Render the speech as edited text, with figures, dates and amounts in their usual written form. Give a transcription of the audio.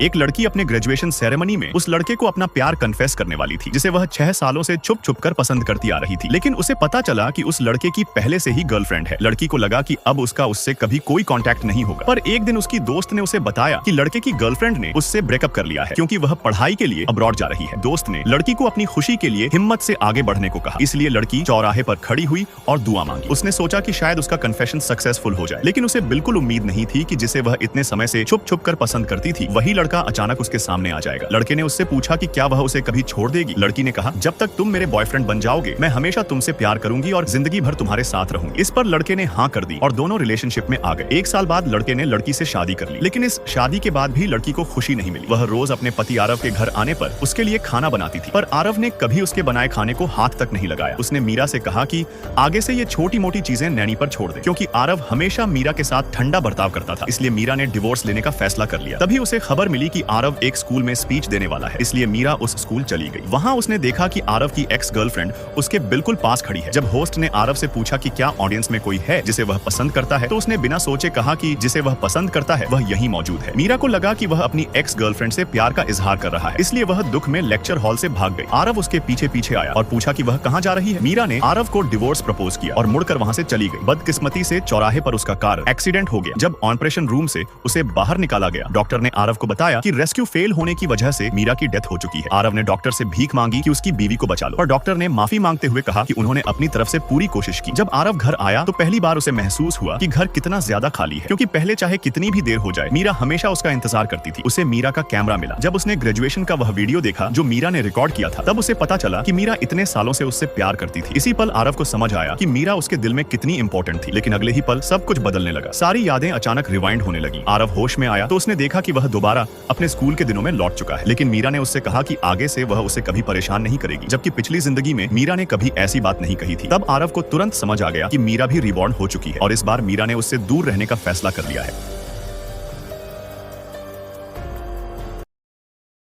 एक लड़की अपने ग्रेजुएशन सेरेमनी में उस लड़के को अपना प्यार कन्फेस करने वाली थी जिसे वह 6 सालों से छुप छुप कर पसंद करती आ रही थी, लेकिन उसे पता चला कि उस लड़के की पहले से ही गर्लफ्रेंड है। लड़की को लगा कि अब उसका उससे कभी कोई कांटेक्ट नहीं होगा, पर एक दिन उसकी दोस्त ने उसे बताया कि लड़के की गर्लफ्रेंड ने उससे ब्रेकअप कर लिया है क्योंकि वह पढ़ाई के लिए अब्रॉड जा रही है। दोस्त ने लड़की को अपनी खुशी के लिए हिम्मत से आगे बढ़ने को कहा, इसलिए लड़की चौराहे पर खड़ी हुई और दुआ मांगी। उसने सोचा कि शायद उसका कन्फेशन सक्सेसफुल हो जाए, लेकिन उसे बिल्कुल उम्मीद नहीं थी कि जिसे वह इतने समय से छुप छुप कर पसंद करती थी वही लड़का अचानक उसके सामने आ जाएगा। लड़के ने उससे पूछा कि क्या वह उसे कभी छोड़ देगी। लड़की ने कहा, जब तक तुम मेरे बॉयफ्रेंड बन जाओगे मैं हमेशा तुमसे प्यार करूंगी और जिंदगी भर तुम्हारे साथ रहूंगी। इस पर लड़के ने हाँ कर दी और दोनों रिलेशनशिप में आ गए। 1 साल बाद लड़के ने लड़की से शादी कर ली, लेकिन इस शादी के बाद भी लड़की को खुशी नहीं मिली। वह रोज अपने पति आरव के घर आने पर उसके लिए खाना बनाती थी, पर आरव ने कभी उसके बनाए खाने को हाथ तक नहीं लगाया। उसने मीरा से कहा कि आगे से ये छोटी मोटी चीजें नैनी पर छोड़ दे, क्योंकि आरव हमेशा मीरा के साथ ठंडा बर्ताव करता था। इसलिए मीरा ने डिवोर्स लेने का फैसला कर लिया। तभी उसे खबर मिली कि आरव एक स्कूल में स्पीच देने वाला है, इसलिए मीरा उस स्कूल चली गई। वहाँ उसने देखा कि आरव की एक्स गर्लफ्रेंड उसके बिल्कुल पास खड़ी है। जब होस्ट ने आरव से पूछा कि क्या ऑडियंस में कोई है जिसे वह पसंद करता है, तो उसने बिना सोचे कहा कि जिसे वह पसंद करता है वह यहीं मौजूद है। मीरा को लगा कि वह अपनी एक्स गर्लफ्रेंड से प्यार का इजहार कर रहा है, इसलिए वह दुख में लेक्चर हॉल से भाग गई। आरव उसके पीछे पीछे आया और पूछा कि वह कहाँ जा रही है। मीरा ने आरव को डिवोर्स प्रपोज किया और मुड़कर वहाँ से चली गई। बदकिस्मती से चौराहे पर उसका कार एक्सीडेंट हो गया। जब ऑपरेशन रूम से उसे बाहर निकाला गया, डॉक्टर ने आरव को बताया कि रेस्क्यू फेल होने की वजह से मीरा की डेथ हो चुकी है। आरव ने डॉक्टर से भीख मांगी कि उसकी बीवी को बचा लो, और डॉक्टर ने माफी मांगते हुए कहा कि उन्होंने अपनी तरफ से पूरी कोशिश की। जब आरव घर आया तो पहली बार उसे महसूस हुआ कि घर कितना ज्यादा खाली है, क्योंकि पहले चाहे कितनी भी देर हो जाए मीरा हमेशा उसका इंतजार करती थी। उसे मीरा का कैमरा मिला। जब उसने ग्रेजुएशन का वह वीडियो देखा जो मीरा ने रिकॉर्ड किया था, तब उसे पता चला कि मीरा इतने सालों से उससे प्यार करती थी। इसी पल आरव को समझ आया कि मीरा उसके दिल में कितनी इंपॉर्टेंट थी। लेकिन अगले ही पल सब कुछ बदलने लगा। सारी यादें अचानक रिवाइंड होने लगी। आरव होश में आया तो उसने देखा कि वह दोबारा अपने स्कूल के दिनों में लौट चुका है, लेकिन मीरा ने उससे कहा कि आगे से वह उसे कभी परेशान नहीं करेगी, जबकि पिछली जिंदगी में मीरा ने कभी ऐसी बात नहीं कही थी। तब आरव को तुरंत समझ आ गया कि मीरा भी रिबॉर्न हो चुकी है और इस बार मीरा ने उससे दूर रहने का फैसला कर लिया है।